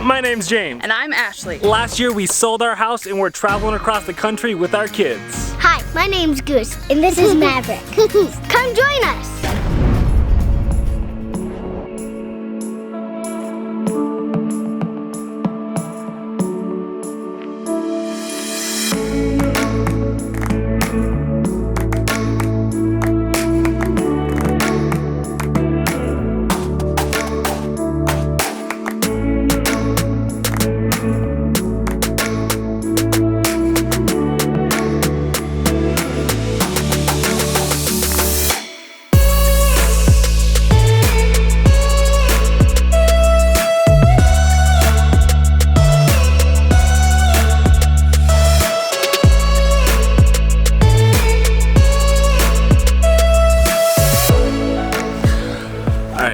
My name's James. And I'm Ashley. Last year we sold our house and we're traveling across the country with our kids. Hi, my name's Goose, and this is Maverick. Come join us!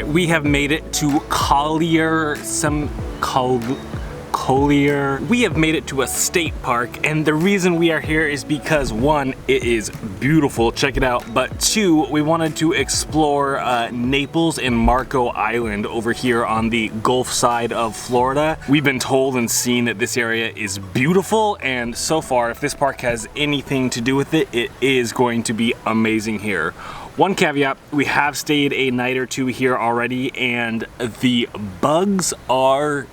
We have made it to collier. We have made it to a state park, and the reason we are here is because one, it is beautiful, check it out, but two, we wanted to explore Naples and Marco Island over here on the Gulf side of Florida. We've been told and seen that this area is beautiful, and so far, if this park has anything to do with it, it is going to be amazing here. One caveat, we have stayed a night or two here already, and the bugs are,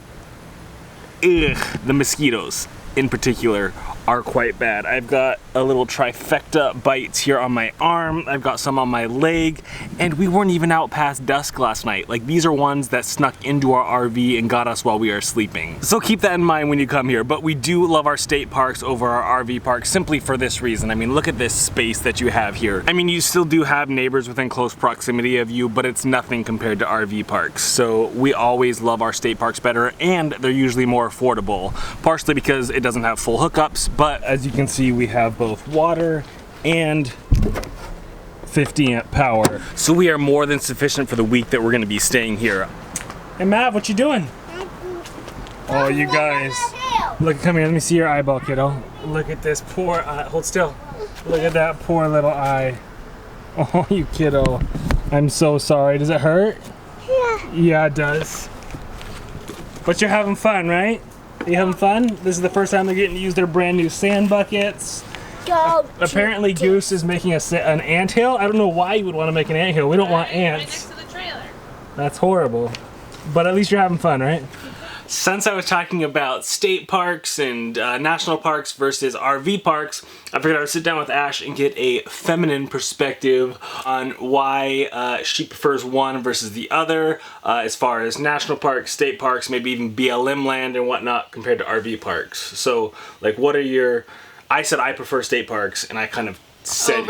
the mosquitoes in particular are quite bad. I've got a little trifecta bites here on my arm, I've got some on my leg, and we weren't even out past dusk last night. Like, these are ones that snuck into our RV and got us while we are sleeping. So keep that in mind when you come here, but we do love our state parks over our RV parks simply for this reason. I mean, look at this space that you have here. I mean, you still do have neighbors within close proximity of you, but it's nothing compared to RV parks. So we always love our state parks better, and they're usually more affordable, partially because it doesn't have full hookups, but as you can see, we have both water and 50 amp power. So we are more than sufficient for the week that we're gonna be staying here. Hey Mav, what you doing? Oh, you guys. Look, come here, let me see your eyeball, kiddo. Look at this poor eye, hold still. Look at that poor little eye. Oh, you kiddo. I'm so sorry, does it hurt? Yeah. Yeah, it does. But you're having fun, right? Are you having fun? This is the first time they're getting to use their brand new sand buckets. Apparently Goose is making an anthill. I don't know why you would want to make an anthill. We don't want ants. Right next to the trailer. That's horrible. But at least you're having fun, right? Since I was talking about state parks and national parks versus RV parks, I figured I would sit down with Ash and get a feminine perspective on why she prefers one versus the other, as far as national parks, state parks, maybe even BLM land and whatnot compared to RV parks. So, like, what are your... I said I prefer state parks, and I kind of said...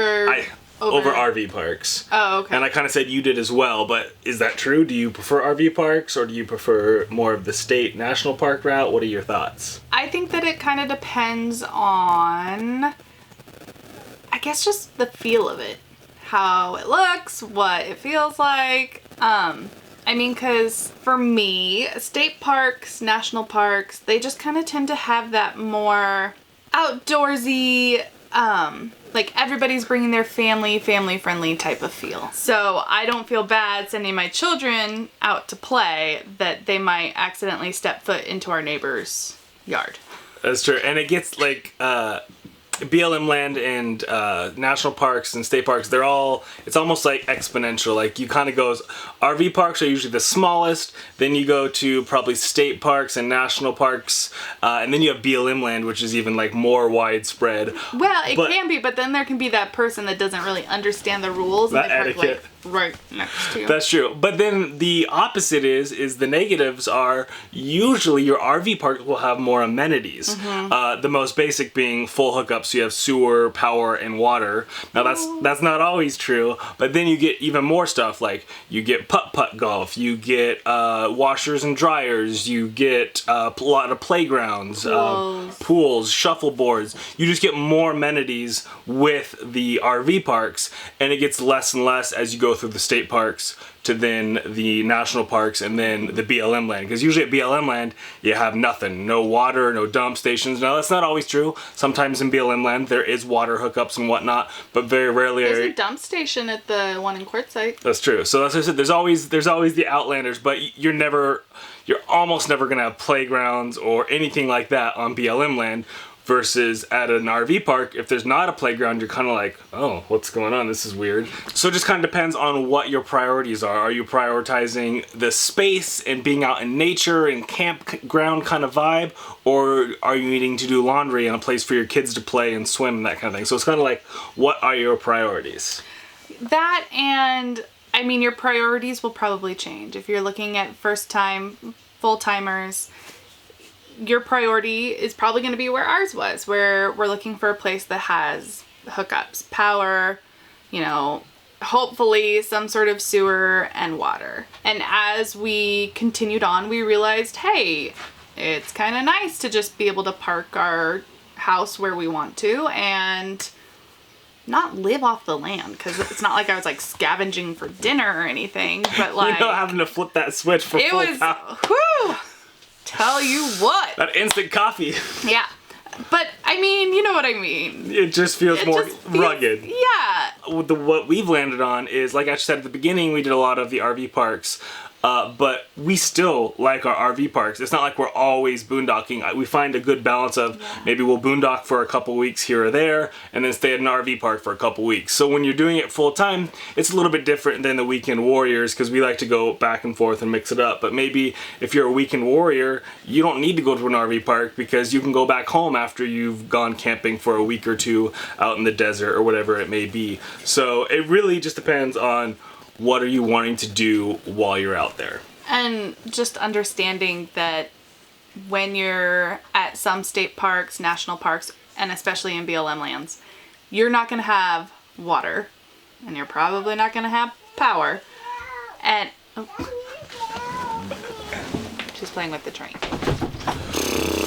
Over RV parks. Oh, okay. And I kind of said you did as well, but is that true? Do you prefer RV parks, or do you prefer more of the state national park route? What are your thoughts? I think that it kind of depends on, I guess, just the feel of it. How it looks, what it feels like. I mean, because for me, state parks, national parks, they just kind of tend to have that more outdoorsy, like everybody's bringing their family-friendly type of feel. So I don't feel bad sending my children out to play that they might accidentally step foot into our neighbor's yard. That's true. And it gets like BLM land and national parks and state parks, they're all, it's almost like exponential. Like, you kind of goes, RV parks are usually the smallest, then you go to probably state parks and national parks, and then you have BLM land, which is even like more widespread. Well, it can be, but then there can be that person that doesn't really understand the rules and that they park, etiquette. like, right next to you. That's true. But then the opposite is the negatives are usually your RV park will have more amenities. Mm-hmm. The most basic being full hookups. So you have sewer, power, and water. Now that's not always true, but then you get even more stuff, like you get putt-putt golf, you get washers and dryers, you get a lot of playgrounds, pools, shuffleboards. You just get more amenities with the RV parks, and it gets less and less as you go go through the state parks to then the national parks and then the BLM land. Because usually at BLM land, you have nothing. No water, no dump stations. Now, that's not always true. Sometimes in BLM land, there is water hookups and whatnot, but very rarely... There's a dump station at the one in Quartzsite. That's true. So as I said, there's always the outlanders, but you're almost never going to have playgrounds or anything like that on BLM land. Versus at an RV park, if there's not a playground, you're kind of like, oh, what's going on? This is weird. So it just kind of depends on what your priorities are. Are you prioritizing the space and being out in nature and campground kind of vibe? Or are you needing to do laundry and a place for your kids to play and swim and that kind of thing? So it's kind of like, what are your priorities? That, and I mean, your priorities will probably change. If you're looking at first-time, full-timers, your priority is probably going to be where ours was, where we're looking for a place that has hookups, power, you know, hopefully some sort of sewer and water. And as we continued on, we realized, hey, it's kind of nice to just be able to park our house where we want to and not live off the land, because it's not like I was like scavenging for dinner or anything, but like... You're not having to flip that switch for full power. Whew! Tell you what. That instant coffee. Yeah. But, I mean, you know what I mean. It just feels more rugged. Yeah. What we've landed on is, like I said at the beginning, we did a lot of the RV parks. But we still like our RV parks. It's not like we're always boondocking. We find a good balance of maybe we'll boondock for a couple weeks here or there and then stay at an RV park for a couple weeks. So when you're doing it full time, it's a little bit different than the weekend warriors because we like to go back and forth and mix it up. But maybe if you're a weekend warrior, you don't need to go to an RV park because you can go back home after you've gone camping for a week or two out in the desert or whatever it may be. So it really just depends on what are you wanting to do while you're out there. And just understanding that when you're at some state parks, national parks, and especially in BLM lands, you're not going to have water, and you're probably not going to have power. And she's playing with the train.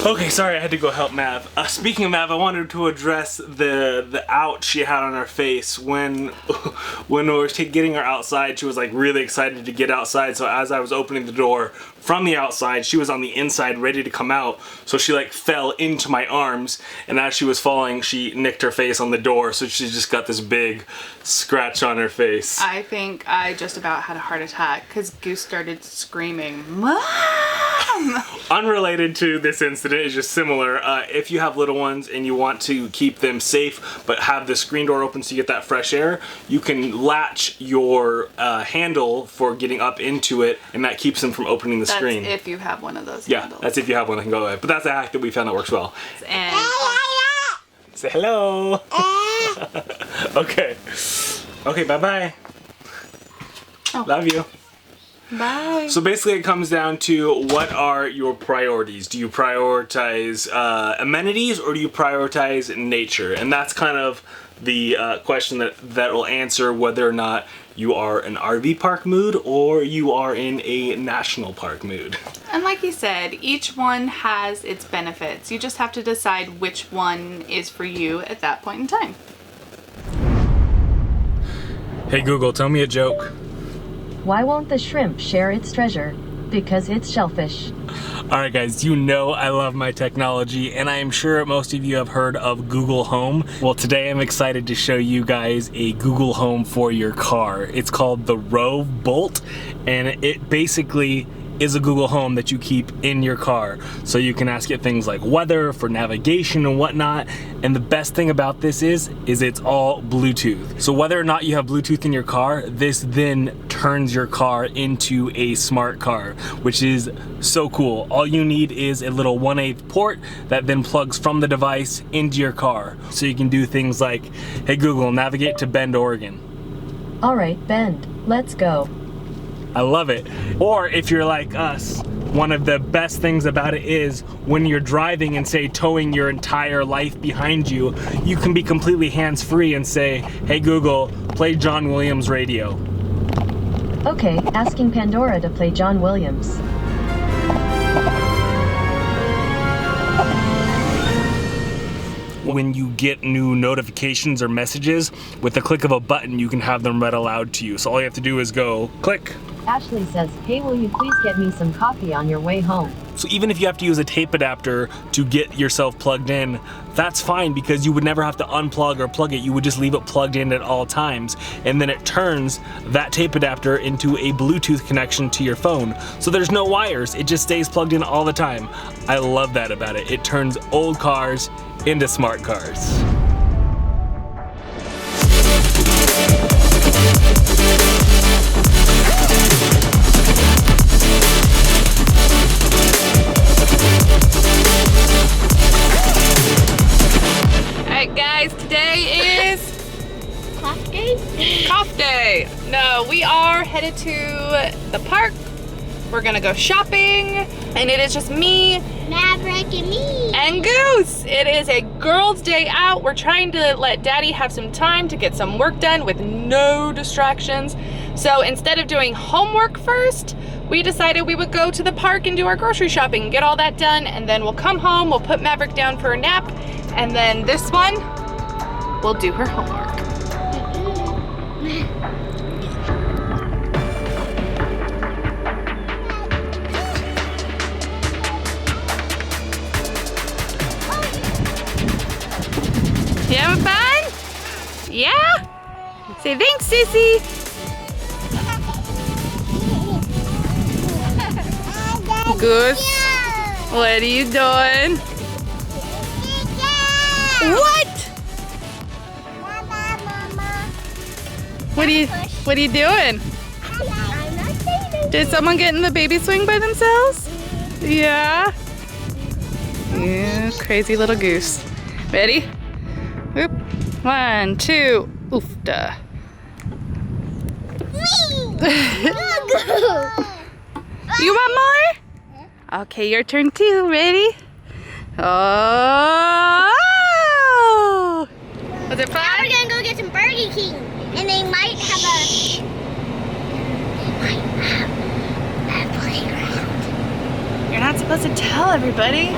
Okay, sorry, I had to go help Mav. Speaking of Mav, I wanted to address the ouch she had on her face when we were getting her outside. She was like really excited to get outside. So as I was opening the door from the outside, she was on the inside ready to come out. So she like fell into my arms, and as she was falling, she nicked her face on the door. So she just got this big scratch on her face. I think I just about had a heart attack because Goose started screaming, "Mom!" Unrelated to this incident, is just similar. If you have little ones and you want to keep them safe but have the screen door open so you get that fresh air, you can latch your handle for getting up into it, and that keeps them from opening the screen. That's if you have one of those Yeah, handles. that's if you have one that can go away. But that's a hack that we found that works well. And say hello. Okay. Okay, bye-bye. Oh. Love you. Bye. So basically it comes down to what are your priorities? Do you prioritize amenities or do you prioritize nature? And that's kind of the question that will answer whether or not you are an RV park mood or you are in a national park mood. And like you said, each one has its benefits. You just have to decide which one is for you at that point in time. Hey Google, tell me a joke. Why won't the shrimp share its treasure? Because it's shellfish. Alright guys, you know I love my technology, and I am sure most of you have heard of Google Home. Well, today I'm excited to show you guys a Google Home for your car. It's called the Rove Bolt, and it basically is a Google Home that you keep in your car. So you can ask it things like weather, for navigation and whatnot. And the best thing about this is it's all Bluetooth. So whether or not you have Bluetooth in your car, this then turns your car into a smart car, which is so cool. All you need is a little 1/8 port that then plugs from the device into your car. So you can do things like, hey Google, navigate to Bend, Oregon. All right, Bend, let's go. I love it. Or if you're like us, one of the best things about it is when you're driving and say towing your entire life behind you, you can be completely hands-free and say, hey Google, play John Williams radio. Okay, asking Pandora to play John Williams. when you get new notifications or messages, with the click of a button, you can have them read aloud to you. So all you have to do is go click. Ashley says, hey, will you please get me some coffee on your way home? So even if you have to use a tape adapter to get yourself plugged in, that's fine because you would never have to unplug or plug it. You would just leave it plugged in at all times. And then it turns that tape adapter into a Bluetooth connection to your phone. So there's no wires, it just stays plugged in all the time. I love that about it. It turns old cars into smart cars. Today is Cough day? cough day. No, we are headed to the park. We're gonna go shopping, and it is just me, Maverick, and me. and Goose. It is a girls' day out. We're trying to let Daddy have some time to get some work done with no distractions. So instead of doing homework first, we decided we would go to the park and do our grocery shopping, get all that done, and then we'll come home, we'll put Maverick down for a nap, and then this one will do her homework. You having fun? Yeah? Say thanks, Sissy. Goose, what are you doing? What? What are you doing? Did someone get in the baby swing by themselves? Yeah. Yeah, crazy little goose. Ready? Whoop. 1, 2. Oofda. You want more? Okay, your turn too. Ready? Oh! Was it fun? Now we're gonna go get some Burger King, and they might have a playground. You're not supposed to tell everybody.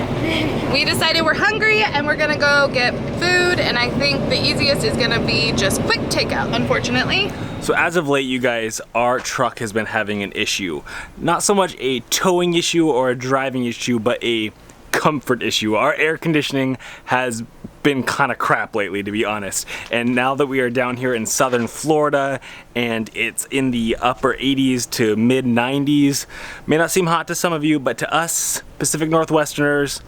We decided we're hungry and we're gonna go get food, and I think the easiest is gonna be just quick takeout, unfortunately. So as of late, you guys, our truck has been having an issue. Not so much a towing issue or a driving issue, but a comfort issue. Our air conditioning has been kind of crap lately, to be honest. And now that we are down here in southern Florida and it's in the upper 80s to mid 90s, may not seem hot to some of you, but to us Pacific Northwesterners,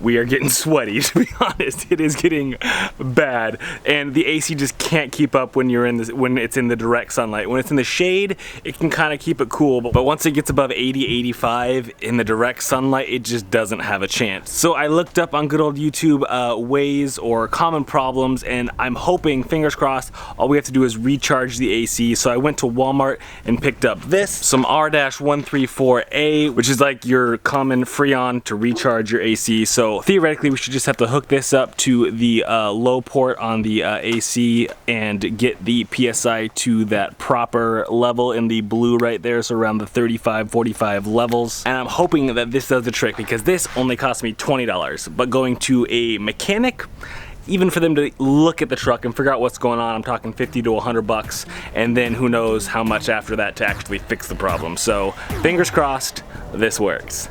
we are getting sweaty, to be honest. It is getting bad, and the AC just can't keep up when you're in this, when it's in the direct sunlight. When it's in the shade, it can kind of keep it cool, but once it gets above 80, 85 in the direct sunlight, it just doesn't have a chance. So I looked up on good old YouTube ways or common problems, and I'm hoping, fingers crossed, all we have to do is recharge the AC. So I went to Walmart and picked up this, some R-134A, which is like your common Freon to recharge your AC. So theoretically, we should just have to hook this up to the low port on the AC and get the PSI to that proper level in the blue right there, so around the 35, 45 levels. And I'm hoping that this does the trick, because this only cost me $20, but going to a mechanic, even for them to look at the truck and figure out what's going on, I'm talking 50 to 100 bucks, and then who knows how much after that to actually fix the problem. So fingers crossed, this works.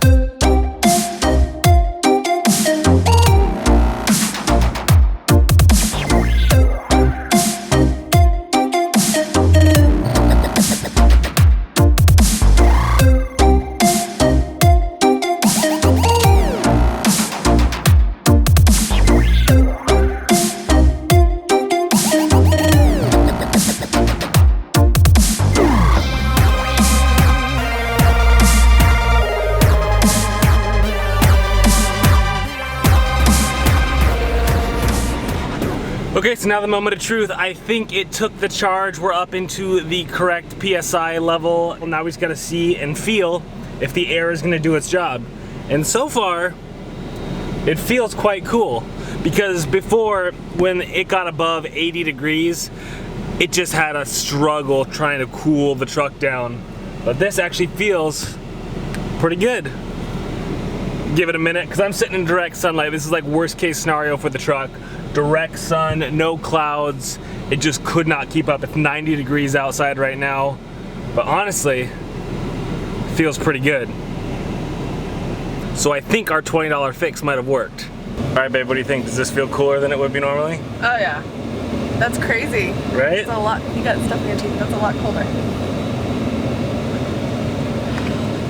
Okay, so now the moment of truth. I think it took the charge. We're up into the correct PSI level. Well, now we just gotta see and feel if the air is gonna do its job. And so far, it feels quite cool. Because before, when it got above 80 degrees, it just had a struggle trying to cool the truck down. But this actually feels pretty good. give it a minute, because I'm sitting in direct sunlight. This is like worst case scenario for the truck. Direct sun, no clouds. It just could not keep up. It's 90 degrees outside right now. But honestly, it feels pretty good. So I think our $20 fix might have worked. All right, babe, what do you think? Does this feel cooler than it would be normally? Oh yeah. That's crazy. Right? That's a lot. You got stuff in your teeth. That's a lot colder.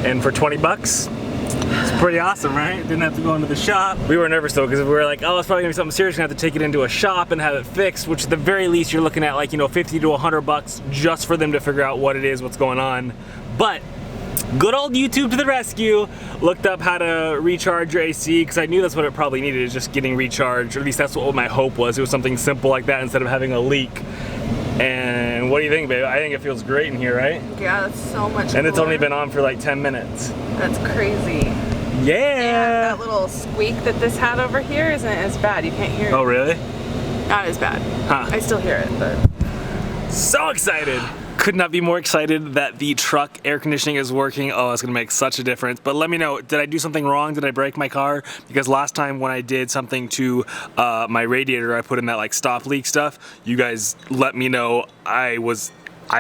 And for 20 bucks, it's pretty awesome, right? Didn't have to go into the shop. We were nervous though, because we were like, oh, it's probably gonna be something serious. We're gonna have to take it into a shop and have it fixed, which at the very least you're looking at like, 50 to 100 bucks just for them to figure out what it is, what's going on. But good old YouTube to the rescue. Looked up how to recharge your AC, because I knew that's what it probably needed, is just getting recharged, or at least that's what my hope was. It was something simple like that instead of having a leak. And what do you think, babe? I think it feels great in here, right? Yeah, that's so much And it's cooler. only been on for like 10 minutes. That's crazy. Yeah! And that little squeak that this had over here isn't as bad. You can't hear it. Oh, really? Not as bad. Huh. I still hear it, but... So excited! Could not be more excited that the truck air conditioning is working. Oh, it's gonna make such a difference. But let me know, did I do something wrong? Did I break my car? Because last time when I did something to my radiator, I put in that like stop leak stuff, you guys let me know I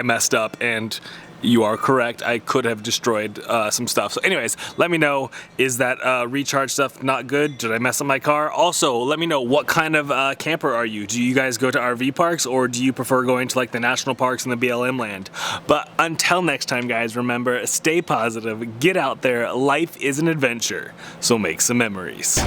messed up, and you are correct. I could have destroyed some stuff. So anyways, let me know, is that recharge stuff not good? Did I mess up my car? Also, let me know, what kind of camper are you? Do you guys go to RV parks, or do you prefer going to like the national parks and the BLM land? But until next time, guys, remember, stay positive, get out there. Life is an adventure, so make some memories.